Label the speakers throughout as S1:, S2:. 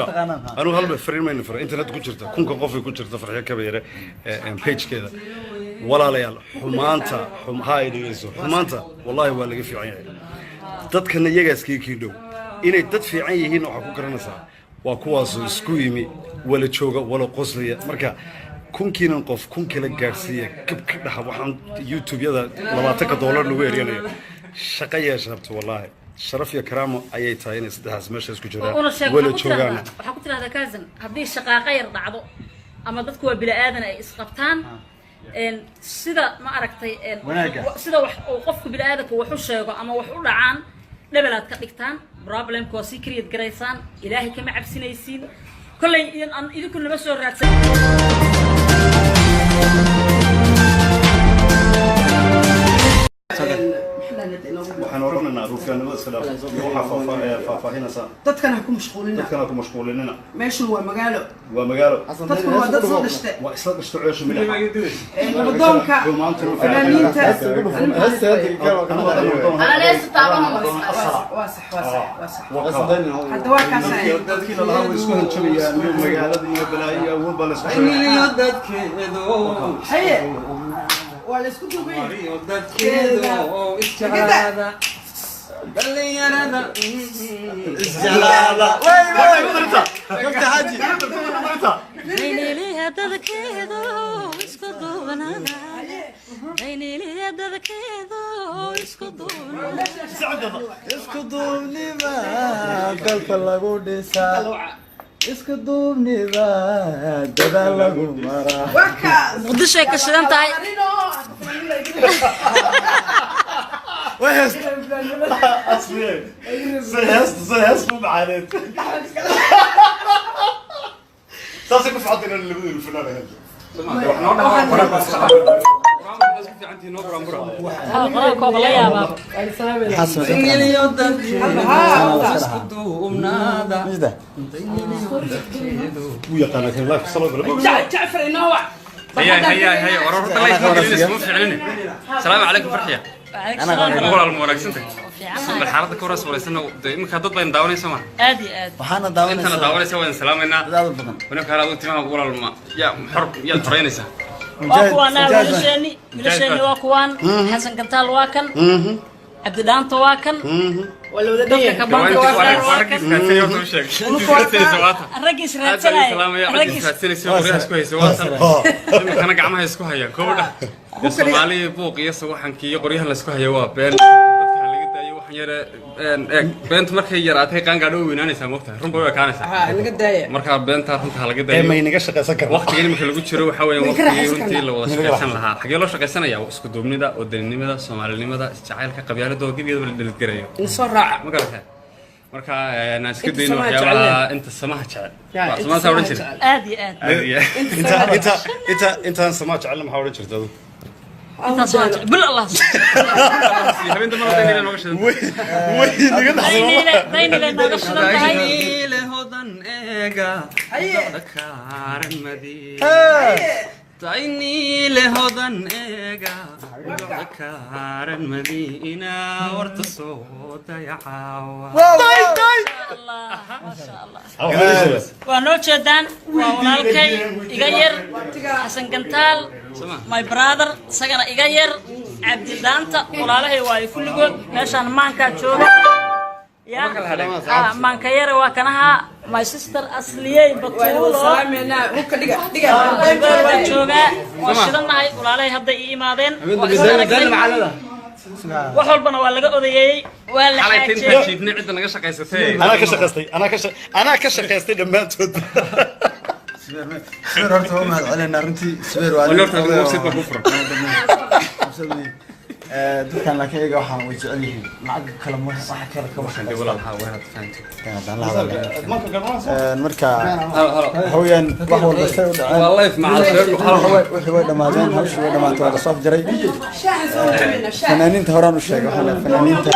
S1: أنا هل بفرين ما ينفر إنترنت كوجرتا كونك قفي كوجرتا فرحية كبيرة بيج كذا ولا ليال حمانتا هاي ديزو حمانتا والله هو اللي في عيني dadkana iyaga iskii dhow inay dad fiican yihiin waxa ku garanaysaa waa kuwaas isku yimi wala jooga wala qoslaya marka kunkiinan qof kun kala gaarsiiya kabka dhaha waxaan YouTube-yada $20 lagu eriyanayo shaqo yeeshabto wallahi sharaf iyo karaamo ayay tahay in saddex meesha isku jiraan wala joogaan
S2: waxa ku tiraahdaa kaasan hadii shaqaaqa yar dhacdo ama dadku waa bilaadan ay isqabtaan sida ma aragtay sida wax qofku bilaadanka wax u sheego ama wax u dhacaan dhabalaad ka dhigtaan problem ko si create gareysaan ilaahay kama cabsinaysiin kulay idinku lama soo raadsan
S1: waxaan oranayna ruufyaanimada iska dhaaf faahfaahinaysa
S3: dadkana ku mashquulinina
S1: meeshu waa magaalo
S3: dadku waa dad soo dhashtay
S1: waa isla dhashto ceesho mid
S3: nabadoonka fanaaniinta hadda waa kaasay
S1: dadkiina lahaa way isku hanjabayaan magaalada iyo balaayo awood baa la isku
S3: haye ولا اسكو دوبي
S4: dadkeedo isjalaada dhalinyarada isjalaada way kafta haji
S2: dayniliya dadkeedo isku duubanaada dayniliya dadkeedo isku duubanaada
S4: isku duubniba dalka lagu dhisaa isku duubniba dadaal lagu maraa
S2: muqdisho ay ka shidan tahay
S1: وهست أصلي سهست مو بعانيت صارت كيف عطينا اللي بدو الفلان هذا
S5: هيا ورا الله يخليك اسمه فعلني السلام عليكم فرحيه انا اقول المراكسنتك الحارة كورس ولا سنة إمك هذا بين داوني سما
S2: آدي
S4: وحنا داوني
S5: أنت داوني سوى سلامنا ونك هذا أنت ما أقول الماء يا حرب يا ترينيسا
S2: واكوانا ملشاني واكوان حسن كنتال واكن عبد الدان تواكن
S3: ولا ودنيا
S2: كبان
S5: واكن
S2: الرجس راتنا
S5: الرجس راتنا سوى رئيس كويس واصل أنا قاعد يسكو هيا كودا الصومالي فوق يسوى حنكي قريها لسكو هيا وابين beent markay yaraatay qaan gaadho weynaanaysa moogtahay runba way kaanaysaa
S3: laga daaya
S5: marka beenta runta laga daaya
S1: ma inaga shaqeysan karno
S5: waqtiga marka lagu jiro waxa weeyaan waqtiga runtii la wada shaqeysan lahaa xagee loo shaqeysanaya isku duubnida oo dalinimada Soomaalinimada isjacaylka qabyaaladda oo gebigeeda la dhaligaraayo
S3: in soo raaca
S5: ma garata marka aan iska dayno waxyaalaha inta samaha jecel samaha sawran jiray
S1: آدي انت سماع جعلنا maxaa oran jirtaa
S2: انت صادق بالله
S5: habeen dambe wadayna nooga shidan
S2: دايني نوغا شدان tahay
S5: le hodan eega dakaran madi دايني le hodan eega dakaran madiina warta soo dayacawa
S2: ما شاء الله وانو جدان walaalkay iga yar Xasan Gantaal my brother sagana iga yar Cabdi Daanta walaalahay way kulligood meeshan maanka jooga ya maanka yar waa kanaha my sister asliyay batuulo
S3: salaamina ruka dhiga
S2: jooga waa shidanahay walaalahay hadda ii imaadeen wax walbana waa laga odayeeyay waa la
S5: xaajay jiifnay cid naga shaqeysatay
S1: أنا كشقيستي دمانتود
S4: سبير horta ma hadalina runtii sbir waa
S5: horta ugu sii kufra
S4: dadkan la kaga waxaan way jecel yihiin lacag kala ma waxa kala ka waxaan
S5: walaalaha waa faanto
S4: daan la hadalay marka hooyan wax walba say u dhaceen
S5: wallahi ma
S4: wixii way dhamaadeen hawshii way dhamaatay wada soo jiray fanaaniinta horaan u sheegay waxa la fanaaniinta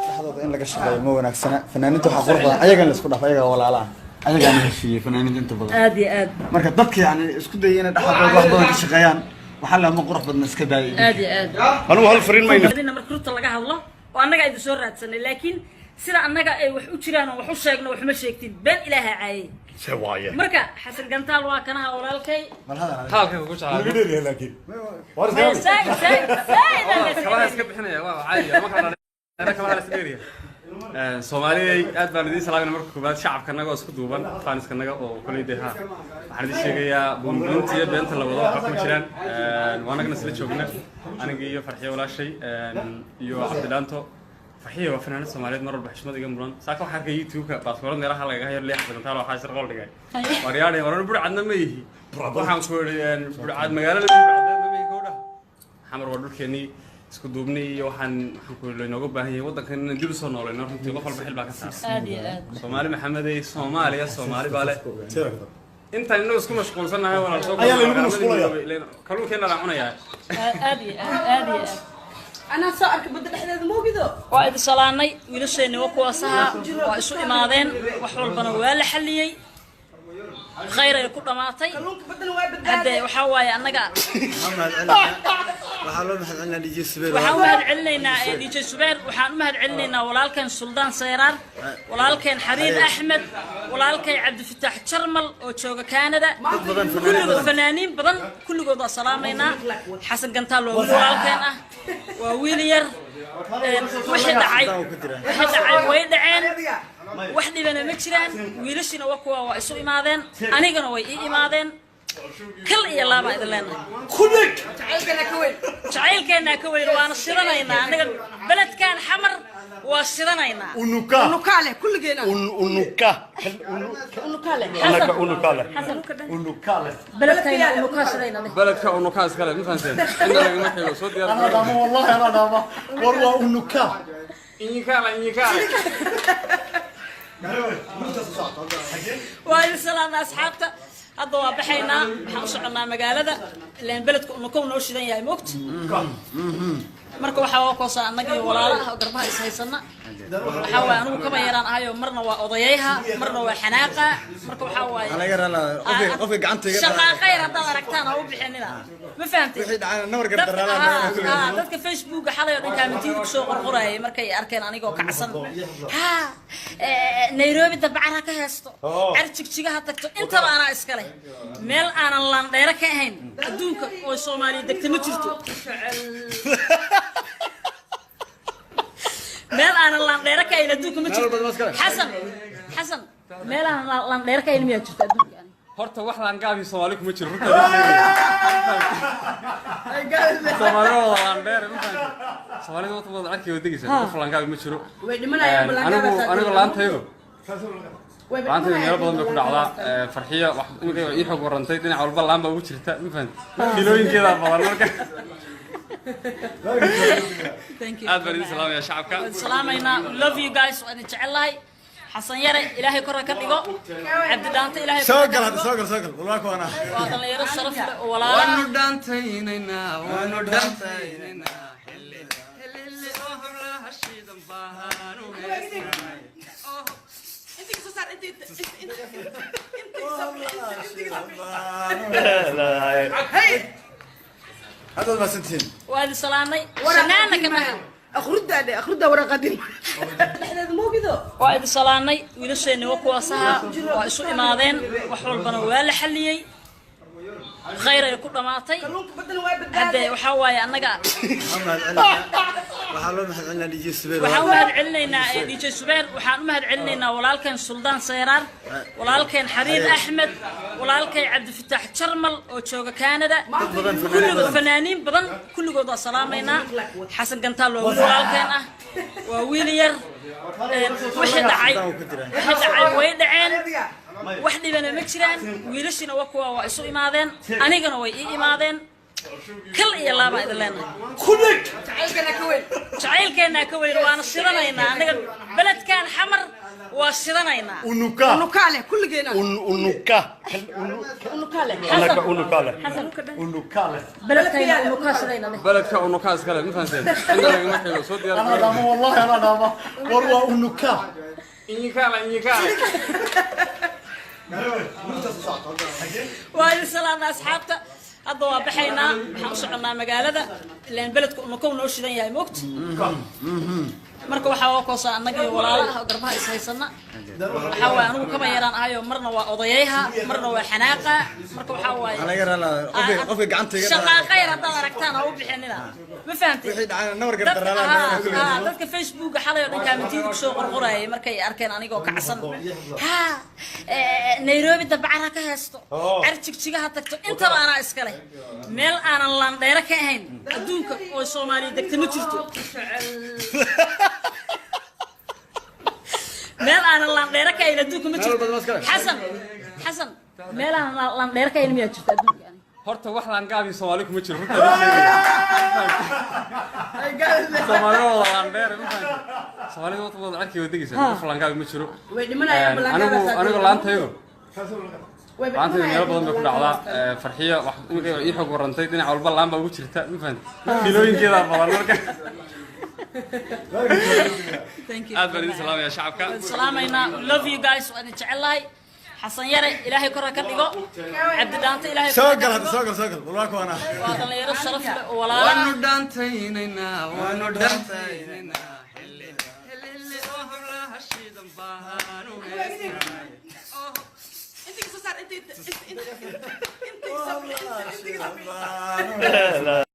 S4: dhaxdooda in laga shaqeeyo ma wanaagsana fanaaniinta waxa qurux badan ayaga la isku dhaaf ayaga walaalaha ayaga aan heshiiyay fanaaniinta inta badan
S2: aadi
S4: marka dadka yani isku dayeen dhaxdooda wax badan ka shaqeeyaan waxa la ma qurux badan iska daayay
S2: aadi
S1: أنا هالفرين ما ينفع
S2: marka runta laga hadlo oo annaga ay soo raadsanay laakiin sida annaga ay wax u jiraan oo wax u sheegno wax ma sheegtin been ilaaha caayay
S1: سوايا
S2: marka xasan gantaal waa kanaha walaalkay
S5: hadalka ugu jeclaa
S1: لكن
S5: kala iska bixinaya waa caadi ma kala isdheeriya Soomaaliyeey aad baan idin salaaminaa marka koobaad shacabkanaga oo isku duuban faaniskanaga oo kuliyada ha waxaan idin sheegayaa buunbuunta iyo beenta la wado waxa ku jiraan waanagna isla joogna aniga iyo farxiyo walaashay iyo Cabdilaanto farxiyo waa fanaanad Soomaaliyeed mar walba xishmad iga muran saaka waxaan ka YouTube-ka baasaboorad meelaha laga hayo leex badan waxa shir qol dhigay waryaadhay waran burcadna ma yihi waxaan ku yiri burcad magaalada burcadna ma yihi kooda xamar waa dhulkeeni isku duubnay iyo waxaan ku leenooga baahan yahay wadankan in dib u soo nooleeyno runtii qof walba xil baa ka saarsan
S2: aad iyo aad
S5: Soomaali Maxameday Soomaali baale inta inuu isku mashquulsanahay walaal soo
S1: ayaa lagu mashquulaya
S5: kalluunkeena la cunayaa
S2: aad iyo aad
S3: أنا صارك بدل أحد موجودة
S2: waa idin salaanay wiilasheena waa kuwaasaha waa isu imaadeen wax walbana waa la xaliyay khayr ay ku dhamaatay
S3: بدل واحد بدل
S2: hadde waxa waaye annaga
S4: waxaa loo mahadcelinaa DJ Subeer
S2: waxaan u mahad celinaynaa DJ Subeer waxaan u mahad celinaynaa walaalkan Suldaan Sayraar walaalkan Xariir Axmed walaalkay Cabdifataax Jarmal oo jooga Canada kulligood fanaaniin badan kulligood waa salaameynaa Xasan Gantaal oo walaalkan ah waa wiil yar wixii dhacay way dhaceen wax dhibana ma jiraan wiilashina waa kuwa waa isu imaadeen anigana way ii imaadeen kal iyo laaba idin leenahay
S1: كلك
S3: تعالى كوين
S2: jacaylkeena ka weyn waana shidanaynaa anaga beledkan xamar waa shidanaynaa
S1: ونكا
S3: ونكالة كل جينا
S1: ونكا
S3: ونكالة
S1: ونكا
S2: xasan
S1: ونكا
S2: beledkayna unu ka shidayna
S5: baladka uu kaas kale ma fahanteen inta laga ma xigo soo diyaar
S1: انا دابا والله انا دابا والله ونكا
S5: inyika
S2: waa idin salaamnaa asxaabta hadda waa baxaynaa waxaan u soconaa magaalada ilaan beledka unu kow noo shidan yahay moogta marka waxaa waa koosaa annaga iyo walaalaha oo garbaha is haysana waxaa waaye anigu kaba yaraan ahayo marna waa odayayha marna waa xanaaqa marka waxaa waaye
S4: anaga rala qofka gacanta iga
S2: shaqaaqa yar haddaad aragtaan ha u bixinina ma fahamtay
S4: wixii dhacay nawar gardarala
S2: dadka facebooka xalay oo dhan kaamitiinta kusoo qorqorayay markay arkeen anigoo kacsan ha nairobi dabcara ka heesto carjigjigaha tagto intaba anaa iska leh meel aanan laandheere ka ahayn adduunka oo soomaaliya degta ma jirto meel aanan laandheere ka ahayn adduunka ma jirto xasan meel aanan laandheere ka ahayn miyaa jirto adduunka
S5: horta wax laan gaabi Soomaali kuma jiro runta Soomaali waa dheer ma fahanteen Soomaali wada arkay wadagisa wax laan gaabi ma jiro anigu laantaydo laantaydo meel badan bay ku dhacdaa farxiya wax imika ii xog warantay dhinac walba laan baa ugu jirta ma fahanteen kilooyinkeeda badan marka
S2: thank you
S5: aad baan idin salaamayaa shacabka
S2: salaamayna love you guys waan jecelahay حسن يرى إلهي كرة كبيرة عبد دانت إلهي
S4: soo gal والله كوانا
S2: وهذا يرى الشرف ولا
S5: wanu dhantayna
S4: هذا ما سنتين
S2: وهذا سلامي شنانا كمان
S3: أخرد ورا قديم أحد موجودة
S2: وهذا سلامي ويلشين وكواسها وإسوا إمادين وحول ولا حليي خير يكون دماطي
S3: بدل واحد بدل
S2: هذا وحواي أنجا
S4: waxaa loo mahadcelinaa DJ Subeer
S2: waxaan u mahad celinaynaa DJ Subeer waxaan u mahad celinaynaa walaalkan Suldaan Sayraar walaalkan Xariir Axmed walaalkay Cabdifataax Jarmal oo jooga Canada kulligood fanaaniin badan kulligood waa salaameynaa Xasan Gantaal oo walaalkan ah waa wiil yar wixii dhacay way dhaceen wax dhibana ma jiraan wiilashina waa kuwa waa isu imaadeen anigana way ii imaadeen kal iyo laaba idin leenahay
S1: كلك
S3: تعالى كوين
S2: jacaylkeena ka weyn waana shidanaynaa anaga beledkan xamar waa shidanaynaa
S1: ونكا
S3: ونكالة كل جينا
S1: ونكا
S3: ونكالة
S1: ونكا ونكا
S2: beledkayna unu ka shidayna
S5: baladka uu kaas kale ma fahanteen inta laga ma xigo soo diyaar
S1: انا دابا والله انا دابا والله ونكا
S5: inyika
S2: waa idin salaamnaa asxaabta hadda waa baxaynaa waxaan u soconaa magaalada ilaan beledka unu kow noo shidan yahay moogta marka waxaa oo koosa annaga walaalaha garbaha is haysana waxa waa anigu kama yaraan ahayo marna waa odayayha marna waa xanaaqa marka waxa waa
S4: Ana yaraan qofka gacantayga
S2: shaqaaqa yar hadda aragtaan oo bixinina ma fahamtay
S4: wixii dhacay nawar gardarada
S2: dadka Facebook xalay oo dhan kaamitiga ku soo qorqorayay markay arkeen anigoo kacsan ha Nairobi dabcara ka haysto arjigjigaha tagto inta baana iska leh meel aanan landheera ka ahayn adduunka oo Soomaaliya degta ma jirto meel aanan landheera ka ahayn adduunka ma jirto xasan meel aanan landheera ka ahayn ma jirto adduunka
S5: horta wax laan gaabi Soomaali kuma jiro runta Soomaali wada laan dheer ma fahanti Soomaali wada arkay wadagaysa wax laan gaabi ma jiro anigu laantaydo laantaydo meel badan bay ku dhacdaa farxiyo wax ii xog warantay dhinac walba laan baa ugu jirta ma fahanti filooyinkeeda badan marka
S2: thank you
S5: aad baan idin salaamayaa shacabka
S2: salaamayna love you guys waan jecelahay حسن يرى إلهي كره كديجو عبد دانت إلهي
S4: سوقل والله كوانا
S2: وهذا يرى الشرف ولا
S5: ونودانتيننا
S3: انت